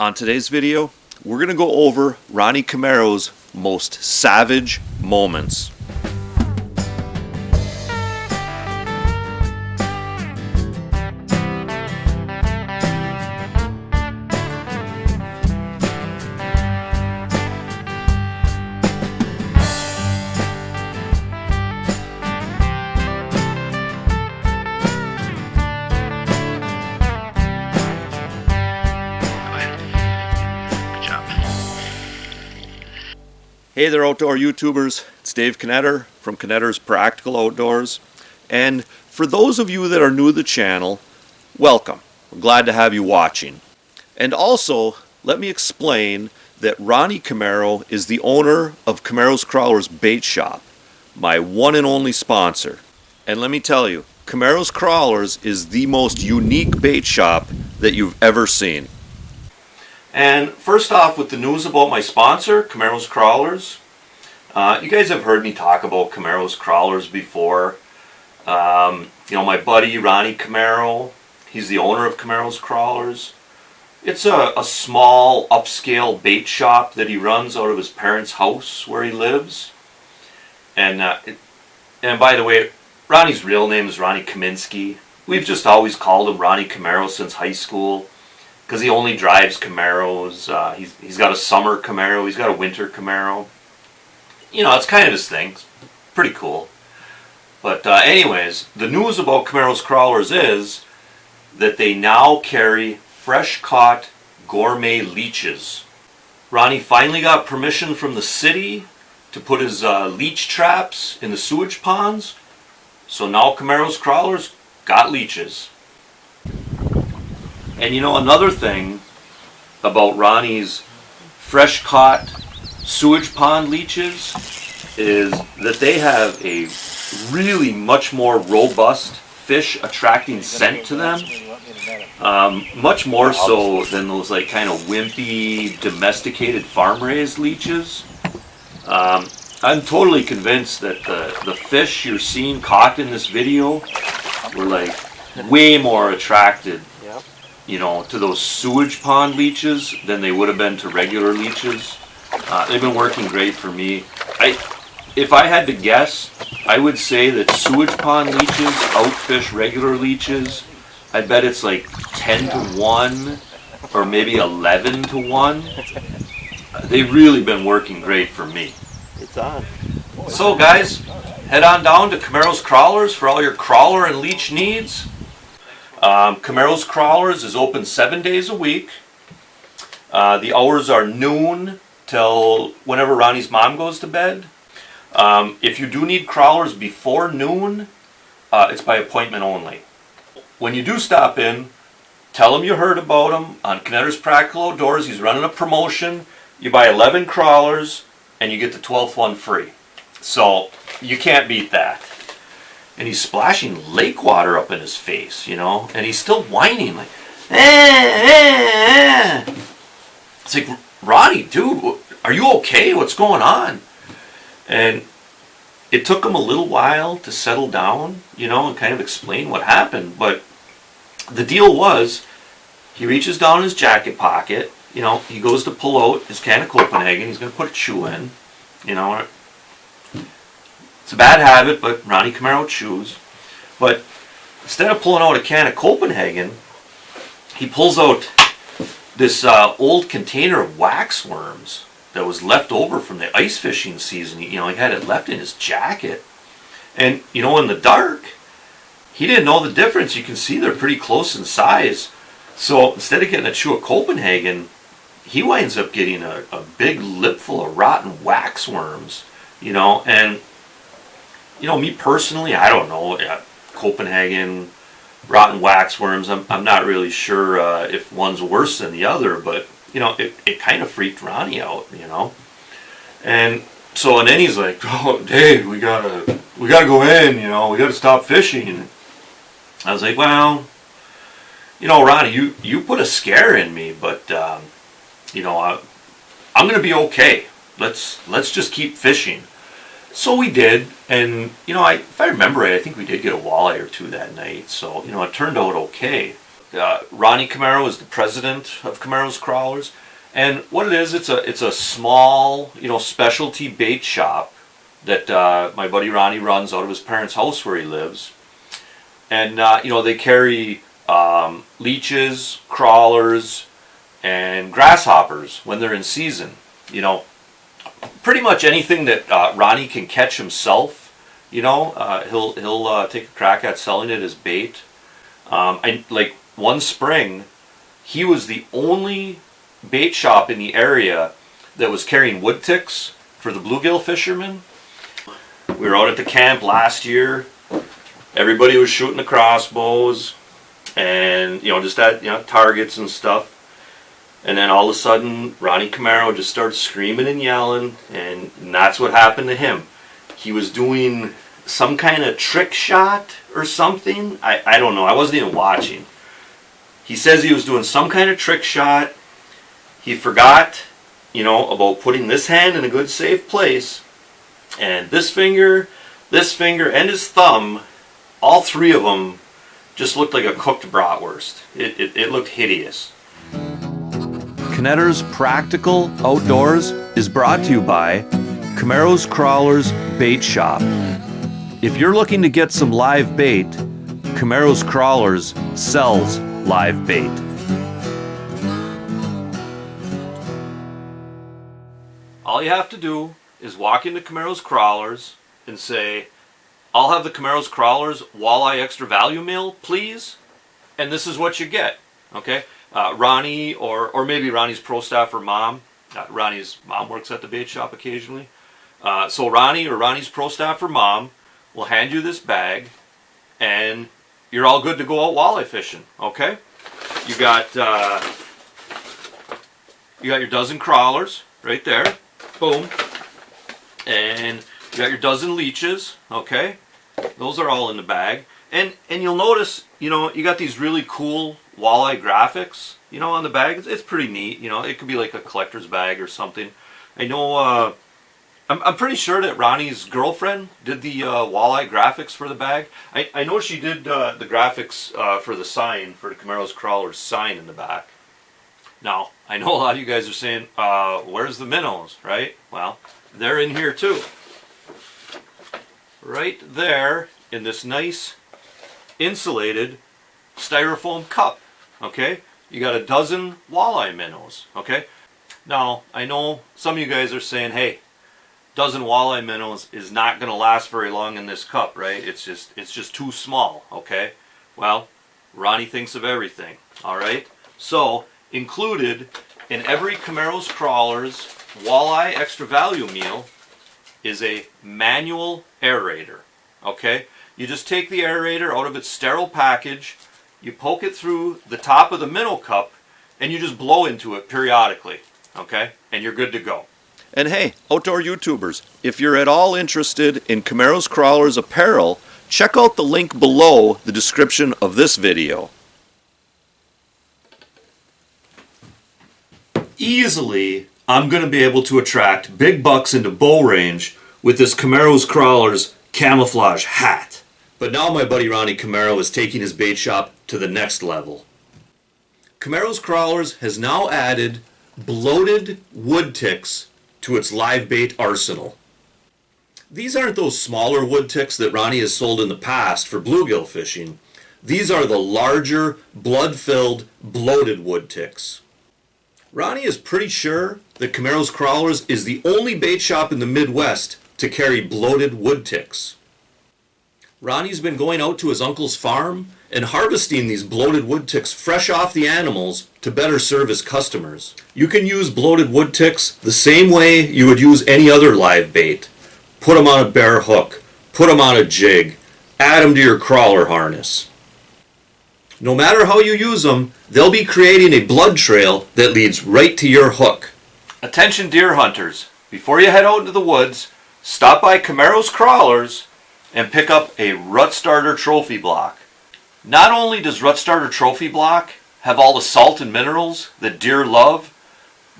On today's video, we're going to go over Ronnie Camaro's most savage moments. Hey there, outdoor YouTubers. It's Dave Knetter from Knetter's Practical Outdoors. And for those of you that are new to the channel, welcome. We're glad to have you watching. And also, let me explain that Ronnie Camaro is the owner of Camaro's Crawlers Bait Shop, my one and only sponsor. And let me tell you, Camaro's Crawlers is the most unique bait shop that you've ever seen. And first off, with the news about my sponsor, Camaro's Crawlers. You guys have heard me talk about Camaro's Crawlers before. My buddy Ronnie Camaro, he's the owner of Camaro's Crawlers. It's a small, upscale bait shop that he runs out of his parents' house where he lives. And by the way, Ronnie's real name is Ronnie Kaminsky. We've just always called him Ronnie Camaro since high school, because he only drives Camaros. He's got a summer Camaro, he's got a winter Camaro. You know, it's kind of his thing. It's pretty cool. But anyways, the news about Camaro's Crawlers is that they now carry fresh-caught gourmet leeches. Ronnie finally got permission from the city to put his leech traps in the sewage ponds. So now Camaro's Crawlers got leeches. And you know, another thing about Ronnie's fresh-caught sewage pond leeches is that they have a really much more robust fish-attracting scent to them. Much more so than those like kind of wimpy, domesticated farm-raised leeches. I'm totally convinced that the fish you're seeing caught in this video were like way more attracted, to those sewage pond leeches than they would have been to regular leeches. They've been working great for me. If I had to guess, I would say that sewage pond leeches outfish regular leeches. I bet it's like 10 to 1 or maybe 11 to 1. They've really been working great for me. It's on. So guys, head on down to Camaro's Crawlers for all your crawler and leech needs. Camaro's Crawlers is open 7 days a week. The hours are noon till whenever Ronnie's mom goes to bed. If you do need crawlers before noon, it's by appointment only. When you do stop in, tell him you heard about him on Knetter's Practical Outdoors. He's running a promotion. You buy 11 crawlers and you get the 12th one free. So you can't beat that. And he's splashing lake water up in his face, and he's still whining like, It's like, Ronnie, dude, are you okay? What's going on? And it took him a little while to settle down, and kind of explain what happened. But the deal was, he reaches down in his jacket pocket, he goes to pull out his can of Copenhagen. He's going to put a chew in, It's a bad habit, but Ronnie Camaro chews. But instead of pulling out a can of Copenhagen, he pulls out this old container of waxworms that was left over from the ice fishing season. He had it left in his jacket. And, in the dark, he didn't know the difference. You can see they're pretty close in size. So instead of getting a chew of Copenhagen, he winds up getting a big lip full of rotten waxworms, and, me personally, I don't know, Copenhagen, rotten waxworms, I'm not really sure if one's worse than the other, but, it kind of freaked Ronnie out, And so, and then he's like, oh, Dave, we gotta go in, we gotta stop fishing. And I was like, well, Ronnie, you put a scare in me, but, I'm gonna be okay. Let's just keep fishing. So we did, and if I remember right, I think we did get a walleye or two that night. So it turned out okay. Ronnie Camaro is the president of Camaro's Crawlers, and what it is, it's a small, specialty bait shop that my buddy Ronnie runs out of his parents' house where he lives, and they carry leeches, crawlers, and grasshoppers when they're in season. Pretty much anything that Ronnie can catch himself. He'll take a crack at selling it as bait. Like one spring, he was the only bait shop in the area that was carrying wood ticks for the bluegill fishermen. We were out at the camp last year. Everybody was shooting the crossbows and just at targets and stuff. And then all of a sudden, Ronnie Camaro just started screaming and yelling, and that's what happened to him. He was doing some kind of trick shot or something. I don't know. I wasn't even watching. He says he was doing some kind of trick shot. He forgot, about putting this hand in a good safe place. And this finger, and his thumb, all three of them just looked like a cooked bratwurst. It looked hideous. Connetter's Practical Outdoors is brought to you by Camaro's Crawlers Bait Shop. If you're looking to get some live bait, Camaro's Crawlers sells live bait. All you have to do is walk into Camaro's Crawlers and say, "I'll have the Camaro's Crawlers Walleye Extra Value Meal, please," and this is what you get. Okay? Ronnie or maybe Ronnie's pro staff or mom. Ronnie's mom works at the bait shop occasionally. So Ronnie or Ronnie's pro staff or mom will hand you this bag, and you're all good to go out walleye fishing. Okay? You got your dozen crawlers right there. Boom. And you got your dozen leeches. Okay? Those are all in the bag. And you'll notice, you got these really cool walleye graphics, on the bag. It's pretty neat. It could be like a collector's bag or something. I know, I'm pretty sure that Ronnie's girlfriend did the walleye graphics for the bag. I know she did the graphics for the sign, for the Camaro's Crawlers sign in the back. Now, I know a lot of you guys are saying, where's the minnows, right? Well, they're in here too. Right there in this nice insulated styrofoam cup. Okay, you got a dozen walleye minnows. Okay, now I know some of you guys are saying, hey, dozen walleye minnows is not going to last very long in this cup, right? It's just too small. Okay, well, Ronnie thinks of everything. All right, so included in every Camaro's Crawlers Walleye Extra Value Meal is a manual aerator. Okay, you just take the aerator out of its sterile package, you poke it through the top of the minnow cup, and you just blow into it periodically, okay? And you're good to go. And hey, outdoor YouTubers, if you're at all interested in Camaro's Crawlers apparel, check out the link below the description of this video. Easily, I'm going to be able to attract big bucks into bow range with this Camaro's Crawlers camouflage hat. But now my buddy Ronnie Camaro is taking his bait shop to the next level. Camaro's Crawlers has now added bloated wood ticks to its live bait arsenal. These aren't those smaller wood ticks that Ronnie has sold in the past for bluegill fishing. These are the larger, blood-filled, bloated wood ticks. Ronnie is pretty sure that Camaro's Crawlers is the only bait shop in the Midwest to carry bloated wood ticks. Ronnie's been going out to his uncle's farm and harvesting these bloated wood ticks fresh off the animals to better serve his customers. You can use bloated wood ticks the same way you would use any other live bait. Put them on a bare hook, put them on a jig, add them to your crawler harness. No matter how you use them, they'll be creating a blood trail that leads right to your hook. Attention deer hunters, before you head out into the woods, stop by Camaro's Crawlers and pick up a Rut Starter Trophy Block. Not only does Rut Starter Trophy Block have all the salt and minerals that deer love,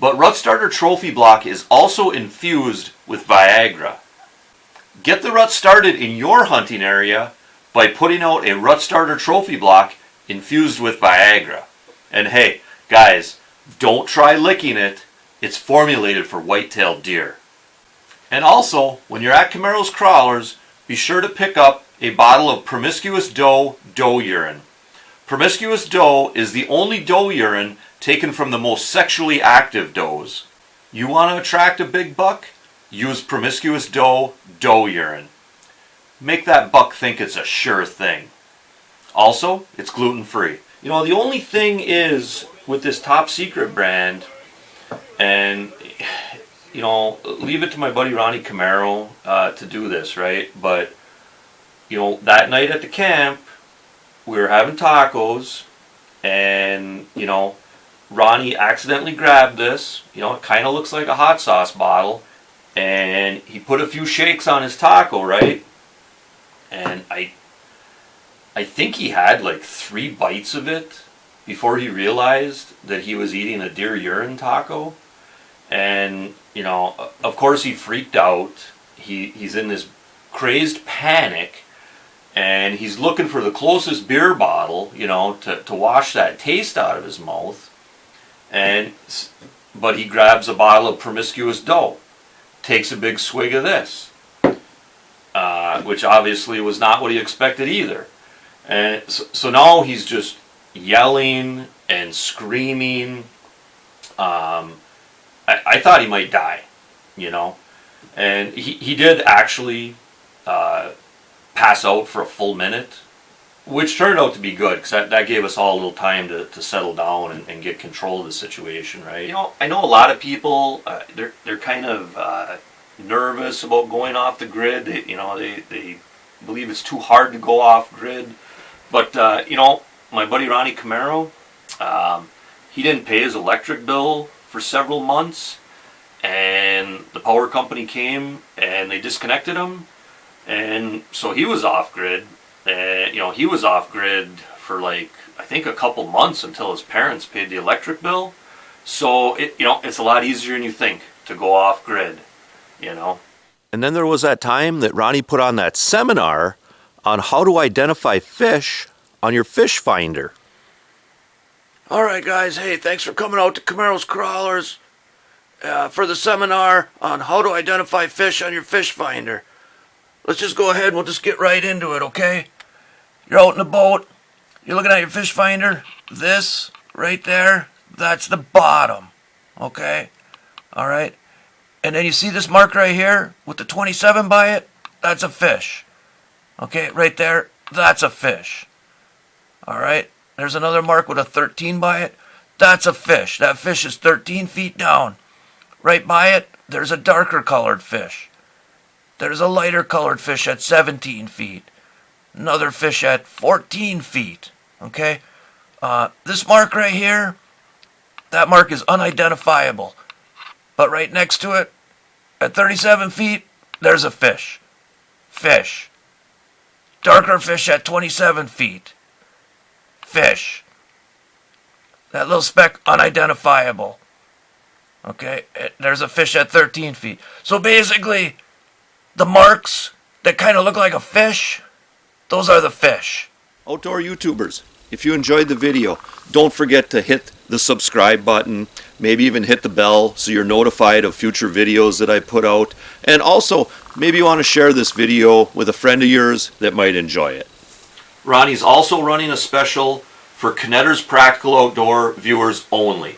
but Rut Starter Trophy Block is also infused with Viagra. Get the rut started in your hunting area by putting out a Rut Starter Trophy Block infused with Viagra. And hey, guys, don't try licking it. It's formulated for white-tailed deer. And also, when you're at Camaro's Crawlers, be sure to pick up a bottle of promiscuous doe urine. Promiscuous doe is the only doe urine taken from the most sexually active does. You want to attract a big buck? Use promiscuous doe urine. Make that buck think it's a sure thing. Also, it's gluten-free. You know, the only thing is with this top secret brand, and you know, leave it to my buddy Ronnie Camaro to do this, right? But you know, that night at the camp, we were having tacos, and you know, Ronnie accidentally grabbed this. You know, it kind of looks like a hot sauce bottle, and he put a few shakes on his taco, right? And I think he had like 3 bites of it before he realized that he was eating a deer urine taco. And you know, of course he freaked out. He's in this crazed panic, and he's looking for the closest beer bottle, you know, to wash that taste out of his mouth. But he grabs a bottle of promiscuous doe, takes a big swig of this, which obviously was not what he expected either. And so now he's just yelling and screaming. I thought he might die, you know. And he did actually pass out for a full minute, which turned out to be good, because that gave us all a little time to settle down and get control of the situation, right? You know, I know a lot of people, they're kind of nervous about going off the grid. They believe it's too hard to go off grid. But, you know, my buddy Ronnie Camaro, he didn't pay his electric bill for several months, and the power company came and they disconnected him, and so he was off grid. And you know, he was off grid for like, I think a couple months until his parents paid the electric bill. So it's a lot easier than you think to go off grid, you know. And then there was that time that Ronnie put on that seminar on how to identify fish on your fish finder. All right, guys. Hey, thanks for coming out to Camaro's Crawlers for the seminar on how to identify fish on your fish finder. Let's just go ahead and we'll just get right into it, okay? You're out in the boat. You're looking at your fish finder. This right there, that's the bottom, okay? All right? And then you see this mark right here with the 27 by it? That's a fish. Okay, right there, that's a fish. All right? There's another mark with a 13 by it. That's a fish. That fish is 13 feet down. Right by it, there's a darker colored fish. There's a lighter colored fish at 17 feet. Another fish at 14 feet. Okay? This mark right here, that mark is unidentifiable. But right next to it, at 37 feet, there's a fish. Fish. Darker fish at 27 feet. Fish. That little speck, unidentifiable. Okay? There's a fish at 13 feet. So basically, the marks that kind of look like a fish, those are the fish. Outdoor YouTubers, if you enjoyed the video, don't forget to hit the subscribe button, maybe even hit the bell so you're notified of future videos that I put out. And also, maybe you want to share this video with a friend of yours that might enjoy it. Ronnie's also running a special for Connetter's Practical Outdoor viewers only.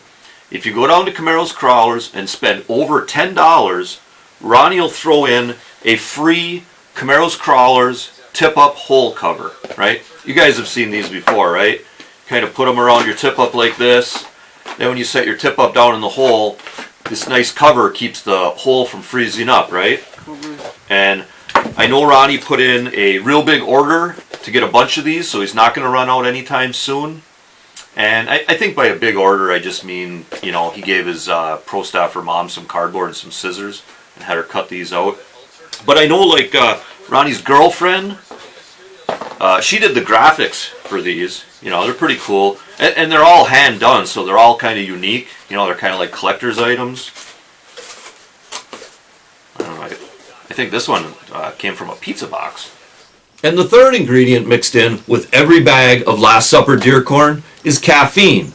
If you go down to Camaro's Crawlers and spend over $10, Ronnie will throw in a free Camaro's Crawlers tip-up hole cover, right? You guys have seen these before, right? Kind of put them around your tip-up like this. Then when you set your tip-up down in the hole, this nice cover keeps the hole from freezing up, right? And I know Ronnie put in a real big order to get a bunch of these, so he's not going to run out anytime soon. And I think by a big order, I just mean, you know, he gave his pro staffer mom some cardboard and some scissors and had her cut these out. But I know, like, Ronnie's girlfriend, she did the graphics for these. You know, they're pretty cool. And they're all hand done, so they're all kind of unique. You know, they're kind of like collector's items. I don't know, I think this one came from a pizza box. And the third ingredient mixed in with every bag of Last Supper deer corn is caffeine.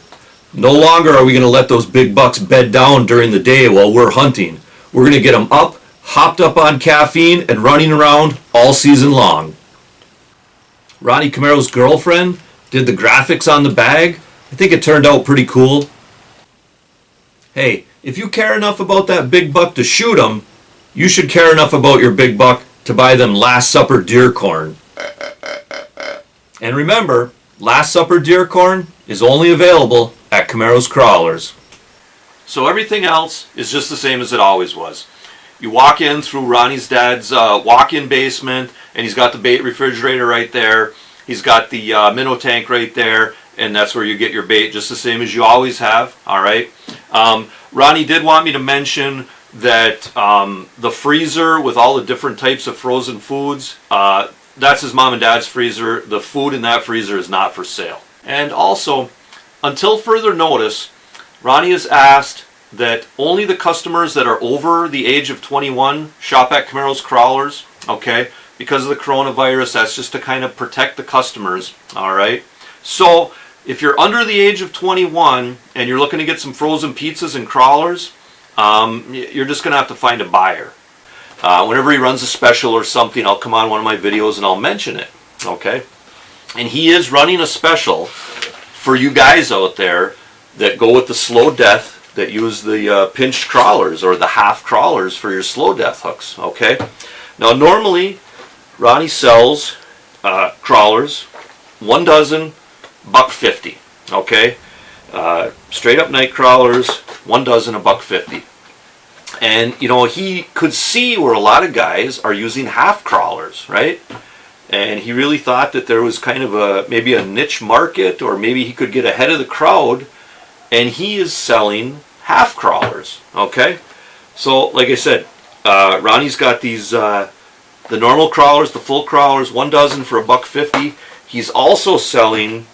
No longer are we going to let those big bucks bed down during the day while we're hunting. We're going to get them up, hopped up on caffeine, and running around all season long. Ronnie Camaro's girlfriend did the graphics on the bag. I think it turned out pretty cool. Hey, if you care enough about that big buck to shoot him, you should care enough about your big buck to buy them Last Supper deer corn. And remember, Last Supper deer corn is only available at Camaro's Crawlers. So everything else is just the same as it always was. You walk in through Ronnie's dad's walk-in basement, and he's got the bait refrigerator right there. He's got the minnow tank right there, and that's where you get your bait, just the same as you always have. All right. Ronnie did want me to mention that the freezer with all the different types of frozen foods, that's his mom and dad's freezer. The food in that freezer is not for sale. And also, until further notice, Ronnie has asked that only the customers that are over the age of 21 shop at Camaro's Crawlers, okay? Because of the coronavirus, that's just to kind of protect the customers, all right? So, if you're under the age of 21 and you're looking to get some frozen pizzas and crawlers, you're just going to have to find a buyer. Whenever he runs a special or something, I'll come on one of my videos and I'll mention it, okay? And he is running a special for you guys out there that go with the slow death, that use the pinched crawlers or the half crawlers for your slow death hooks, okay? Now normally, Ronnie sells crawlers, 1 dozen, $1.50, okay? Straight up night crawlers, 1 dozen, $1.50. And, you know, he could see where a lot of guys are using half crawlers, right? And he really thought that there was kind of maybe a niche market, or maybe he could get ahead of the crowd, and he is selling half crawlers, okay? So, like I said, Ronnie's got these, the normal crawlers, the full crawlers, 1 dozen for $1.50. He's also selling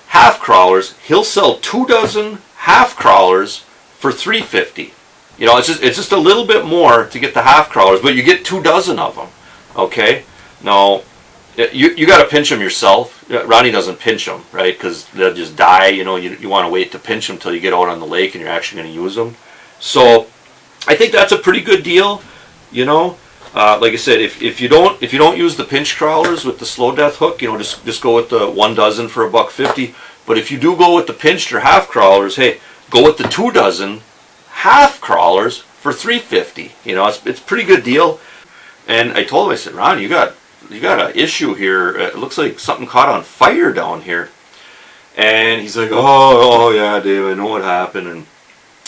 half crawlers. He'll sell 2 dozen half crawlers for $3.50. You know, it's just a little bit more to get the half crawlers, but you get 2 dozen of them, okay? Now, you got to pinch them yourself. Ronnie doesn't pinch them, right? Because they'll just die. You know, you want to wait to pinch them until you get out on the lake and you're actually going to use them. So, I think that's a pretty good deal. You know, like I said, if you don't use the pinch crawlers with the slow death hook, you know, just go with the 1 dozen for $1.50. But if you do go with the pinched or half crawlers, hey, go with the 2 dozen half crawlers for $3.50. You know, it's a pretty good deal. And I told him, I said, Ron, you got an issue here. It looks like something caught on fire down here. And he's like, oh yeah, Dave, I know what happened. And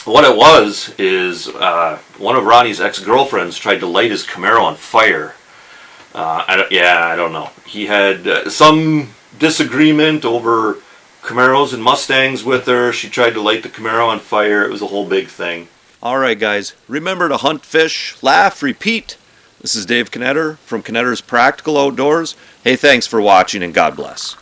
what it was is one of Ronnie's ex-girlfriends tried to light his Camaro on fire. I don't know. He had some disagreement over Camaros and Mustangs with her. She tried to light the Camaro on fire. It was a whole big thing. All right, guys. Remember to hunt, fish, laugh, repeat. This is Dave Knetter from Knetter's Practical Outdoors. Hey, thanks for watching and God bless.